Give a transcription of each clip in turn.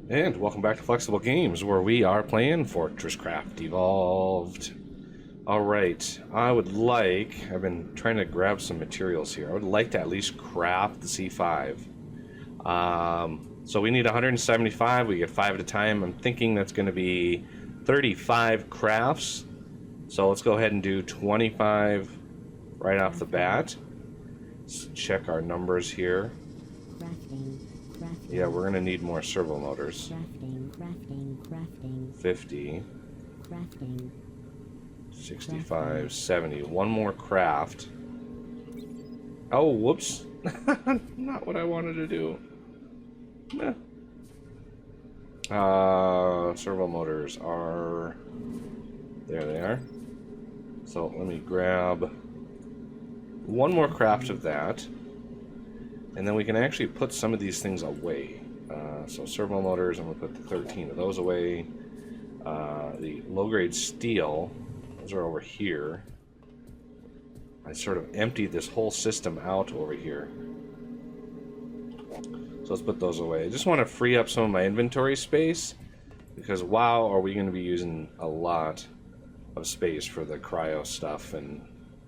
And welcome back to Flexible Games, where we are playing FortressCraft Evolved. Alright, I've been trying to grab some materials here. I would like to at least craft the C5. So we need 175, we get 5 at a time. I'm thinking that's going to be 35 crafts. So let's go ahead and do 25 right off the bat. Let's check our numbers here. Yeah, we're gonna need more servo motors. 50. 65, 70. One more craft. Oh, whoops. Not what I wanted to do. Servo motors are... There they are. So let me grab one more craft of that. And then we can actually put some of these things away. So servo motors, I'm going to put the 13 of those away. The low-grade steel, those are over here. I sort of emptied this whole system out over here. So let's put those away. I just want to free up some of my inventory space, because wow, are we going to be using a lot of space for the cryo stuff and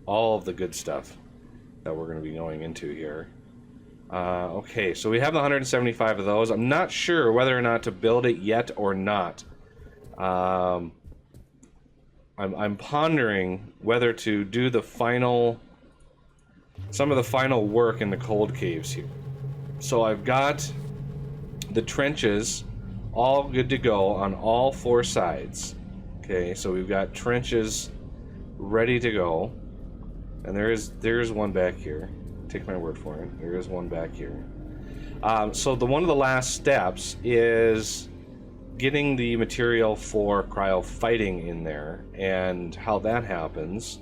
all of the good stuff that we're going to be going into here. Okay, so we have the 175 of those. I'm not sure whether or not to build it yet or not. I'm pondering whether to do the some of the final work in the cold caves here. So I've got the trenches all good to go on all 4 sides. Okay, so we've got trenches ready to go, and there's one back here. Take my word for it. There is one back here. So one of the last steps is getting the material for cryo fighting in there, and how that happens.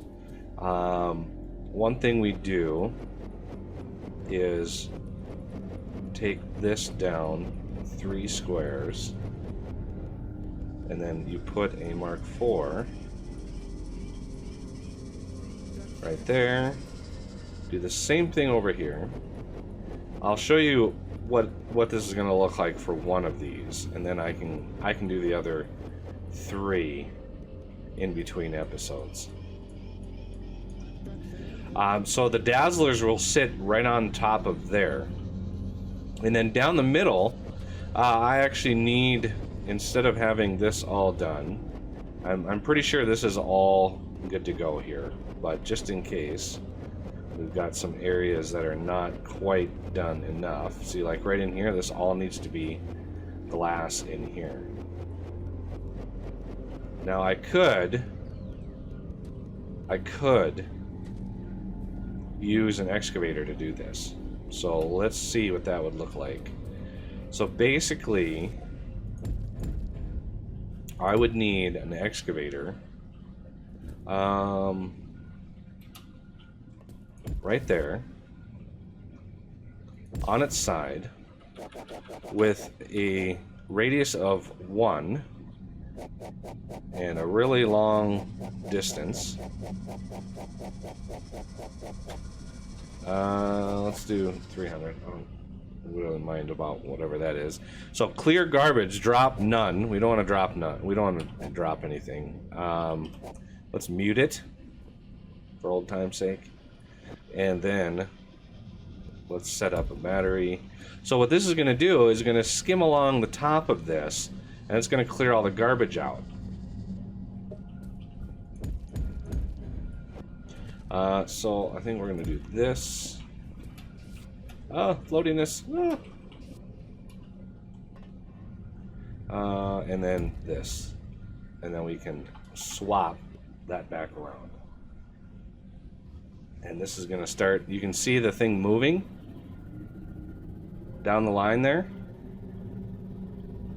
One thing we do is take this down 3 squares, and then you put a Mark IV right there. Do the same thing over here. I'll show you what this is going to look like for one of these, and then I can do the other 3 in between episodes. So the dazzlers will sit right on top of there, and then down the middle, I actually need, instead of having this all done, I'm pretty sure this is all good to go here, but just in case. We've got some areas that are not quite done enough. See, like right in here, this all needs to be glass in here. Now I could use an excavator to do this. So let's see what that would look like. So basically, I would need an excavator. Right there, on its side, with a radius of 1 and a really long distance. Let's do 300. I don't really mind about whatever that is. So clear garbage, drop none. We don't want to drop none. We don't want to drop anything. Let's mute it for old time's sake. And then let's set up a battery. So what this is going to do is going to skim along the top of this, and it's going to clear all the garbage out. So I think we're going to do this. Floatiness. And then this. And then we can swap that back around. And this is going to start, you can see the thing moving down the line there.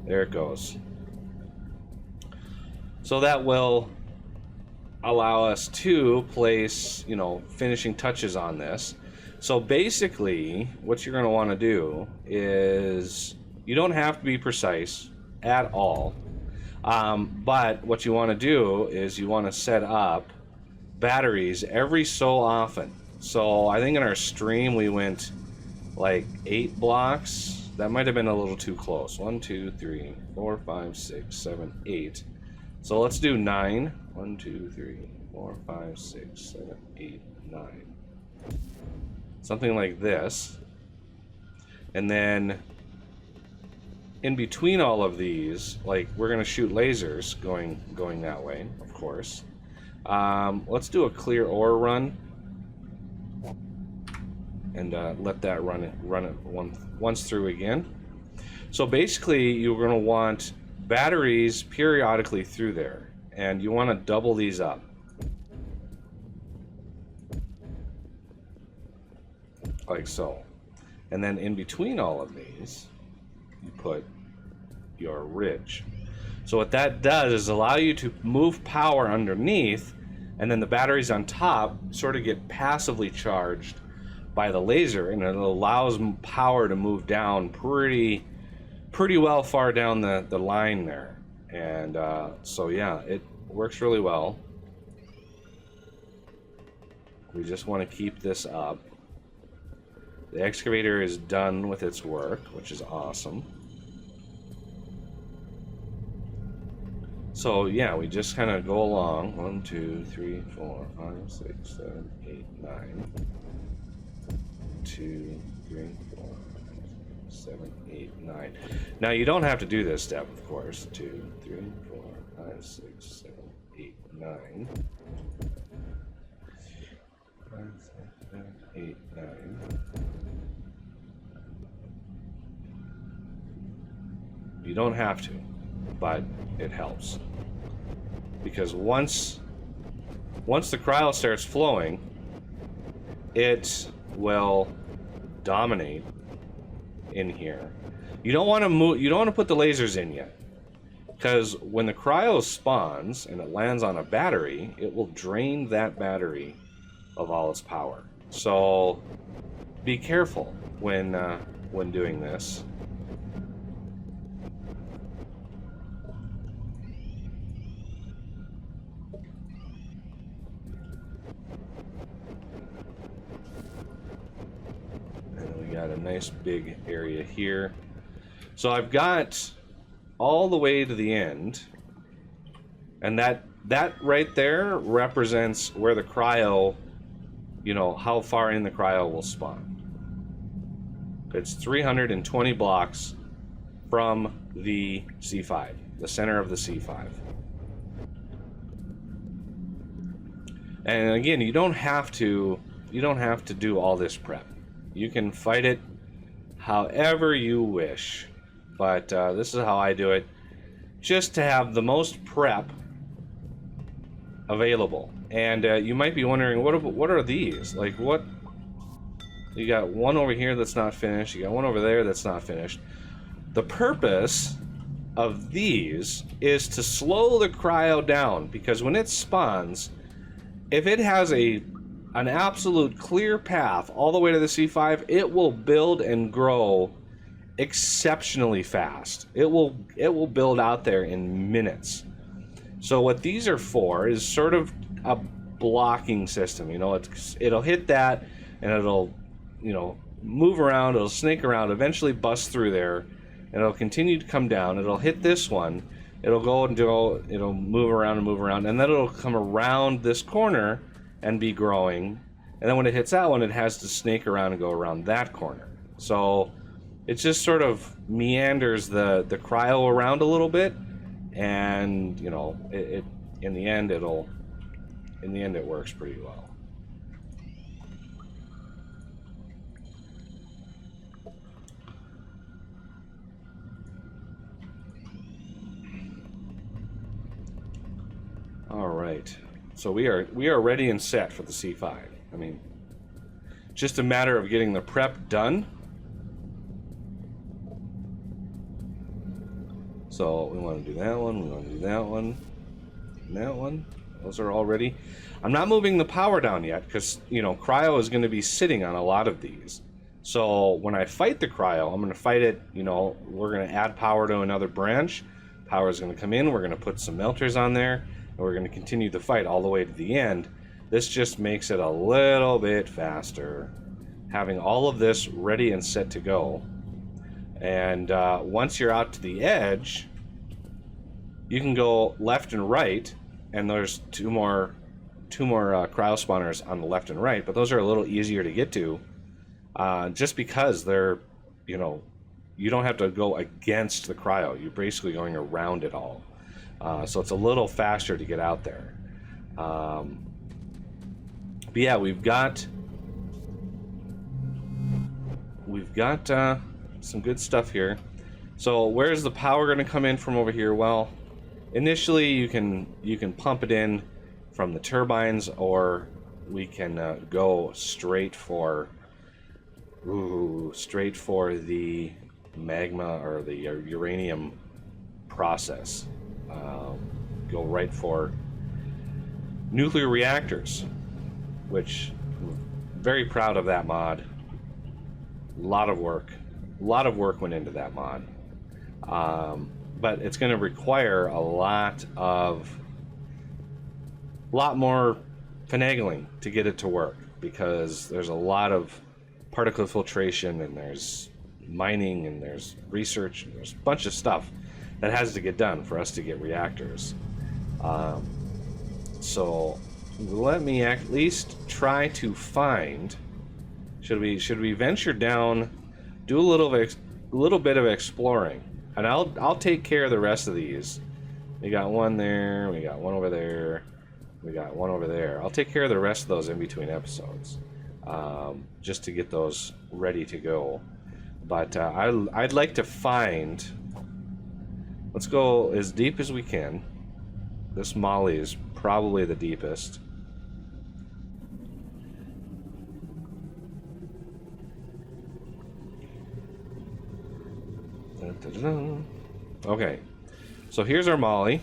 There it goes. So that will allow us to place, finishing touches on this. So basically, what you're going to want to do is, you don't have to be precise at all. But what you want to do is you want to set up batteries every so often. So I think in our stream we went like 8 blocks that might have been a little too close. 1, 2, 3, 4, 5, 6, 7, 8. So let's do 9. 1, 2, 3, 4, 5, 6, 7, 8, 9. Something like this. And then in between all of these, like, we're going to shoot lasers going that way, of course. Let's do a clear ore run. And let that run it once through again. So basically, you're going to want batteries periodically through there, and you want to double these up. Like so. And then in between all of these, you put your ridge. So what that does is allow you to move power underneath, and then the batteries on top sort of get passively charged by the laser, and it allows power to move down pretty well far down the line there. And so yeah, it works really well. We just want to keep this up. The excavator is done with its work, which is awesome. So yeah, we just kind of go along. 1, 2, 3, 4, 5, 6, 7, 8, 9. 2, 3, 4, 5, 7, 8, 9. Now you don't have to do this step, of course. 2, 3, 4, 5, 6, 7, 8, 9. 5, 6, 7, 8, 9. You don't have to, but it helps. Because once the cryo starts flowing, it will dominate in here. You don't want to move, you don't want to put the lasers in yet, because when the cryo spawns and it lands on a battery, it will drain that battery of all its power. So be careful when doing this. Got a nice big area here. So I've got all the way to the end, and that right there represents where the cryo, you know, how far in the cryo will spawn. It's 320 blocks from the C5, the center of the C5. And again, you don't have to do all this prep. You can fight it however you wish, but this is how I do it, just to have the most prep available. And you might be wondering, what are these? Like, what? You got one over here that's not finished. You got one over there that's not finished. The purpose of these is to slow the cryo down, because when it spawns, if it has an absolute clear path all the way to the C5, it will build and grow exceptionally fast. It will build out there in minutes. So what these are for is sort of a blocking system. You know, it'll hit that, and it'll, you know, move around, it'll snake around, eventually bust through there, and it'll continue to come down. It'll hit this one, it'll go and it'll move around, and then it'll come around this corner and be growing, and then when it hits that one, it has to snake around and go around that corner. So it just sort of meanders the cryo around a little bit, and you know, in the end it works pretty well. All right. So we are ready and set for the C5. I mean, just a matter of getting the prep done. So we want to do that one, we want to do that one, and that one. Those are all ready. I'm not moving the power down yet, because, you know, cryo is going to be sitting on a lot of these. So when I fight the cryo, I'm going to fight it, you know, we're going to add power to another branch. Power is going to come in, we're going to put some melters on there, we're going to continue the fight all the way to the end. This just makes it a little bit faster, having all of this ready and set to go. And once you're out to the edge, you can go left and right, and there's two more cryo spawners on the left and right, but those are a little easier to get to, just because they're, you know, you don't have to go against the cryo. You're basically going around it all, so it's a little faster to get out there. But yeah, we've got some good stuff here. So where's the power going to come in from over here? Well, initially you can pump it in from the turbines, or we can go straight for the magma or the uranium process. Go right for nuclear reactors, which I'm very proud of that mod. A lot of work went into that mod, but it's going to require a lot more finagling to get it to work, because there's a lot of particle filtration, and there's mining, and there's research, and there's a bunch of stuff that has to get done for us to get reactors. So let me at least try to find. Should we venture down, do a little bit of exploring, and I'll take care of the rest of these. We got one there, we got one over there, we got one over there. I'll take care of the rest of those in between episodes, just to get those ready to go. But I'd like to find. Let's go as deep as we can. This Molly is probably the deepest. Okay, so here's our Molly,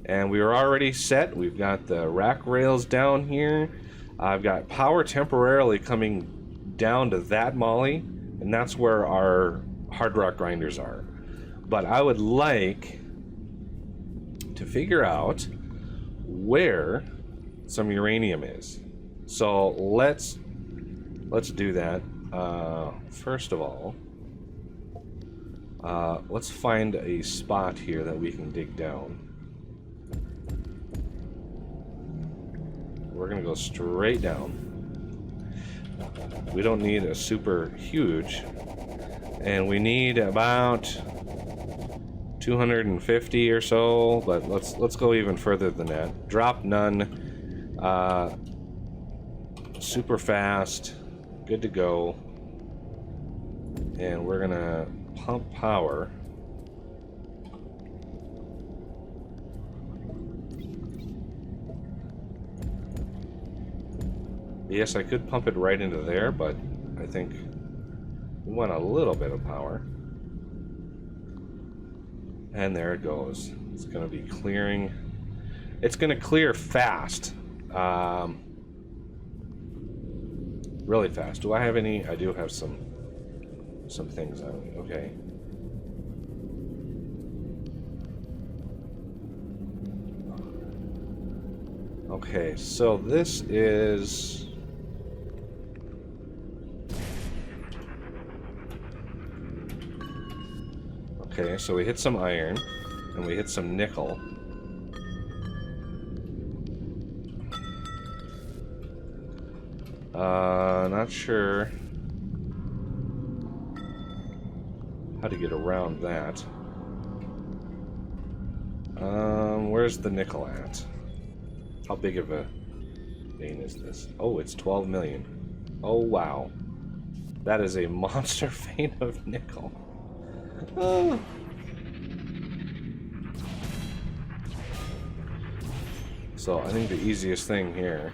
and we are already set. We've got the rack rails down here. I've got power temporarily coming down to that Molly, and that's where our hard rock grinders are. But I would like to figure out where some uranium is. So let's do that. First of all, let's find a spot here that we can dig down. We're gonna go straight down. We don't need a super huge, and we need about 250 or so, but let's go even further than that. Drop none. Super fast, good to go. And we're gonna pump power. Yes, I could pump it right into there, but I think we want a little bit of power. And there it goes. It's going to be clearing. It's going to clear fast. Really fast. Do I have any? I do have some things on me. Okay. Okay, so this is... Okay, so we hit some iron, and we hit some nickel. Not sure how to get around that. Where's the nickel at? How big of a vein is this? Oh, it's 12 million. Oh, wow. That is a monster vein of nickel. Oh. So I think the easiest thing here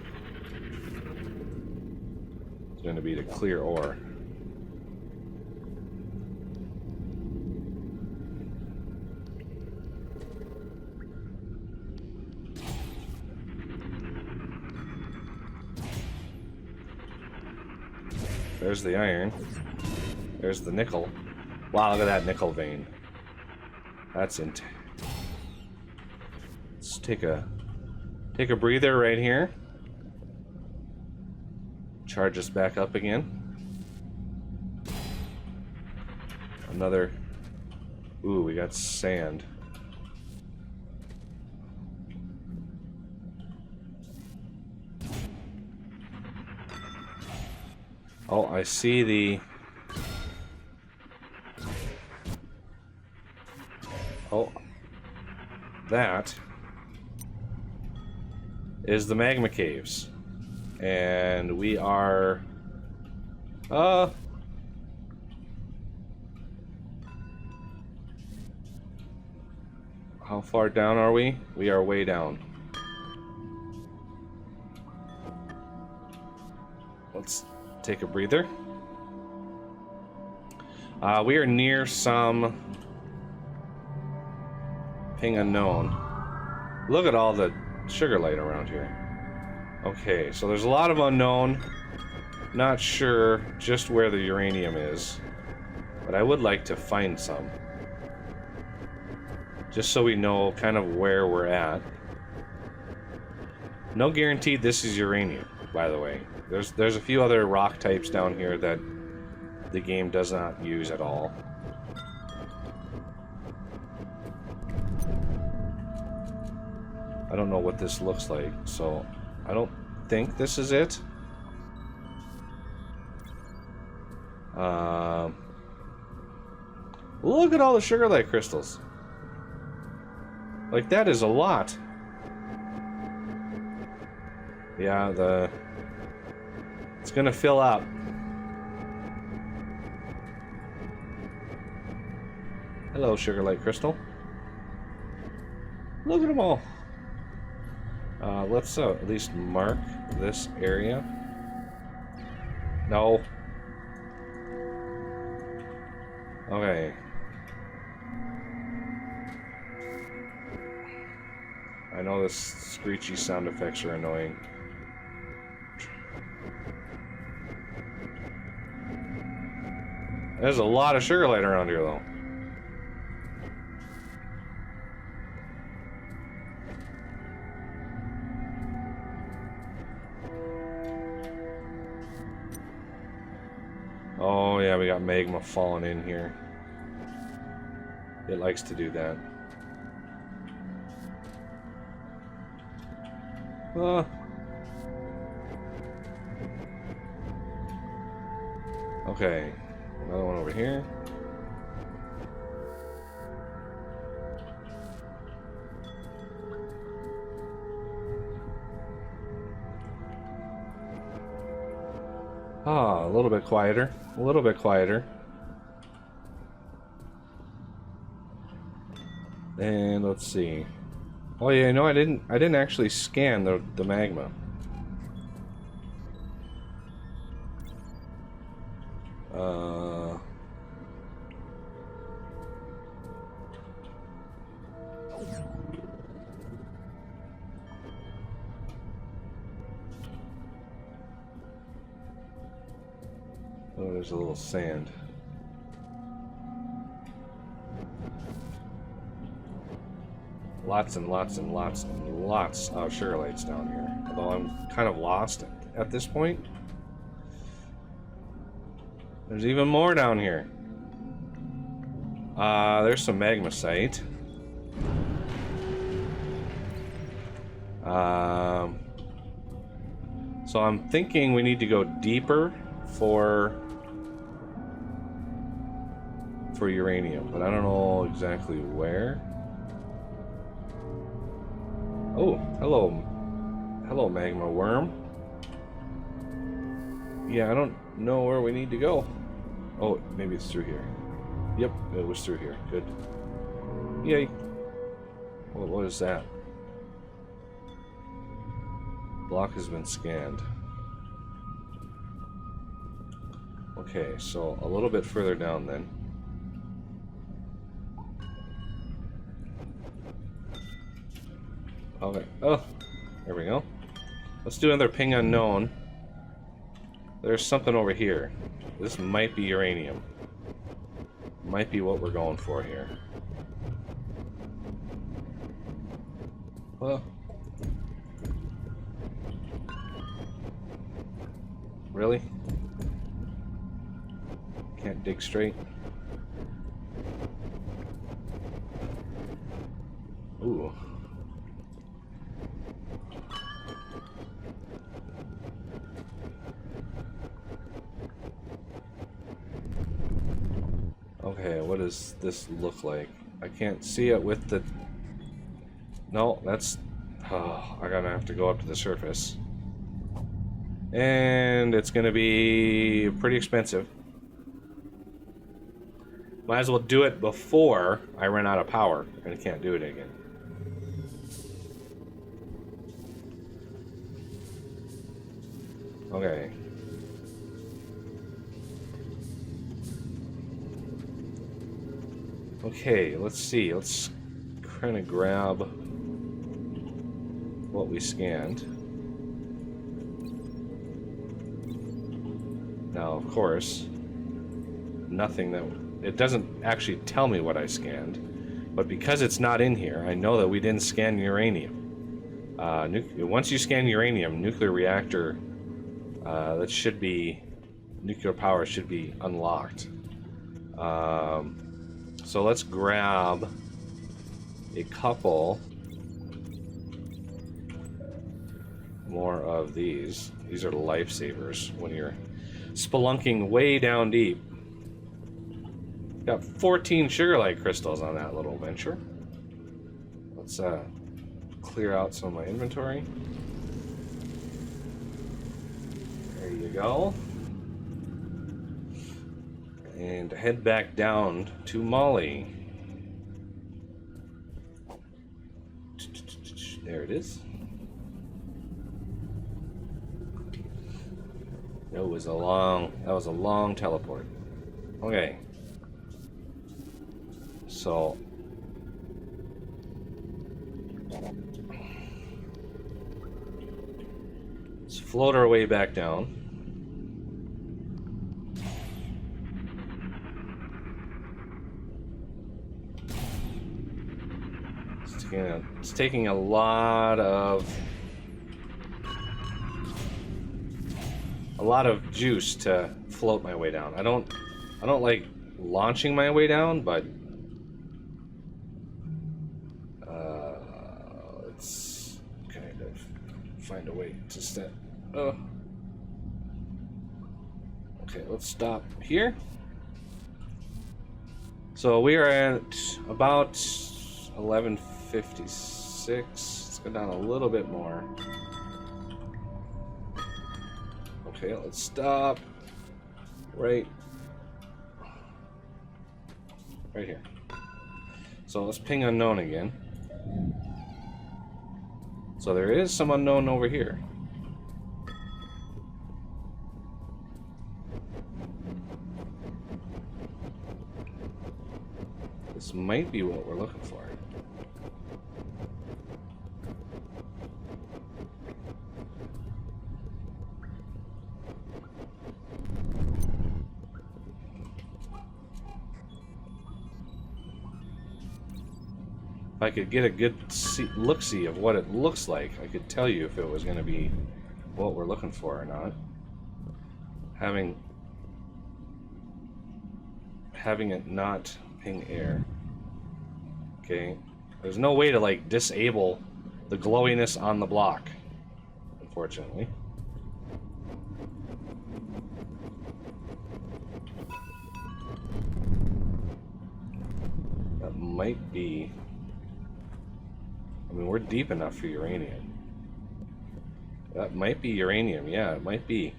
is going to be to clear ore. There's the iron. There's the nickel. Wow, look at that nickel vein. That's intense. Let's take a breather right here. Charge us back up again. another... Ooh, we got sand. Oh, I see the... Oh, that is the magma caves. And we are... How far down are we? We are way down. Let's take a breather. We are near some ping unknown. Look at all the sugar light around here. Okay, so there's a lot of unknown. Not sure just where the uranium is, but I would like to find some. Just so we know kind of where we're at. No guarantee this is uranium, by the way. There's a few other rock types down here that the game does not use at all. I don't know what this looks like, so I don't think this is it. Look at all the sugar light crystals. Like, that is a lot. Yeah, it's gonna fill up. Hello, sugar light crystal. Look at them all. Let's at least mark this area. No. Okay. I know this screechy sound effects are annoying. There's a lot of sugar light around here, though. Oh, yeah, we got magma falling in here. It likes to do that. Okay, another one over here. Ah, a little bit quieter. A little bit quieter. And let's see. Oh yeah, no, I didn't actually scan the magma. Oh, there's a little sand. Lots and lots and lots and lots of sugar lights down here. Although I'm kind of lost at this point. There's even more down here. There's some magmasite. So I'm thinking we need to go deeper for uranium, but I don't know exactly where. Oh, hello magma worm. Yeah, I don't know where we need to go. Oh, maybe it's through here. Yep, it was through here. Good. Yay. What is that? Block has been scanned. Okay, so a little bit further down then. Okay. Oh, there we go. Let's do another ping unknown. There's something over here. This might be uranium. Might be what we're going for here. Well. Really? Can't dig straight. Ooh. Okay, what does this look like? I can't see it with the... No, that's... Oh, I'm gonna have to go up to the surface. And it's gonna be pretty expensive. Might as well do it before I run out of power, and I can't do it again. Okay. Okay, let's see. Let's kind of grab what we scanned. Now, of course, nothing that... It doesn't actually tell me what I scanned, but because it's not in here, I know that we didn't scan uranium. Once you scan uranium, nuclear reactor, that should be... Nuclear power should be unlocked. So let's grab a couple more of these. These are lifesavers when you're spelunking way down deep. Got 14 sugar-like crystals on that little venture. Let's clear out some of my inventory. There you go. And head back down to Molly. There it is. That was a long teleport. Okay. So let's float our way back down. It's taking a lot of juice to float my way down. I don't like launching my way down, but let's kind of find a way to step. Oh. Okay, let's stop here. So we are at about 11:56. Let's go down a little bit more. Okay, let's stop right here. So let's ping unknown again. So there is some unknown over here. This might be what we're looking for. If I could get a good look-see of what it looks like, I could tell you if it was going to be what we're looking for or not. Having it not ping air. Okay, there's no way to like disable the glowiness on the block, unfortunately. That might be... I mean, we're deep enough for uranium. That might be uranium, yeah, it might be.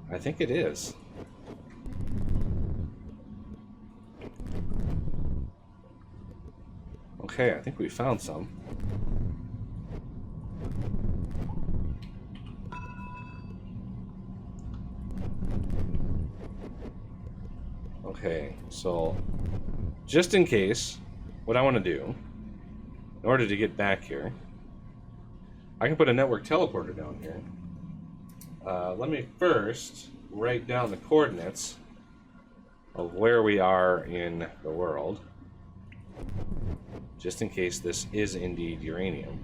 I think it is. Okay, I think we found some. Okay, so just in case, what I want to do, in order to get back here, I can put a network teleporter down here. Let me first write down the coordinates of where we are in the world, just in case this is indeed uranium.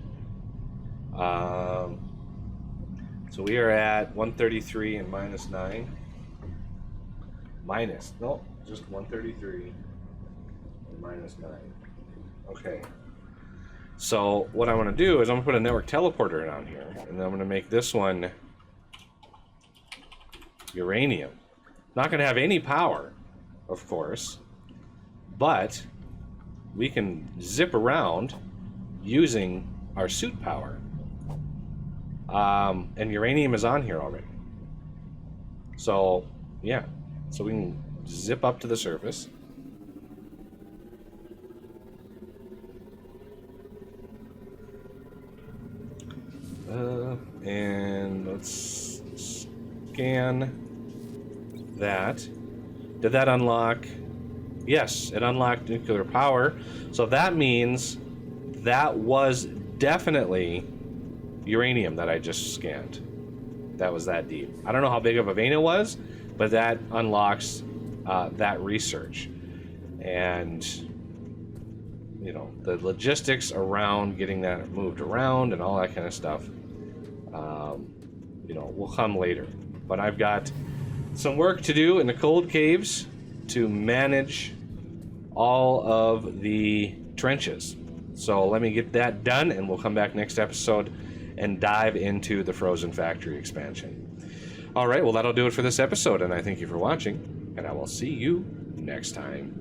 So we are at 133 and -9. No, just 133 -9. Okay. So what I want to do is I'm going to put a network teleporter down here, and then I'm going to make this one uranium. Not going to have any power, of course, but we can zip around using our suit power. And uranium is on here already. So, yeah. So we can zip up to the surface. And let's scan that. Did that unlock? Yes, it unlocked nuclear power. So that means that was definitely uranium that I just scanned. That was that deep. I don't know how big of a vein it was, but that unlocks that research. And, you know, the logistics around getting that moved around and all that kind of stuff, you know, will come later. But I've got some work to do in the cold caves to manage all of the trenches. So let me get that done, and we'll come back next episode and dive into the Frozen Factory expansion. All right, well, that'll do it for this episode, and I thank you for watching, and I will see you next time.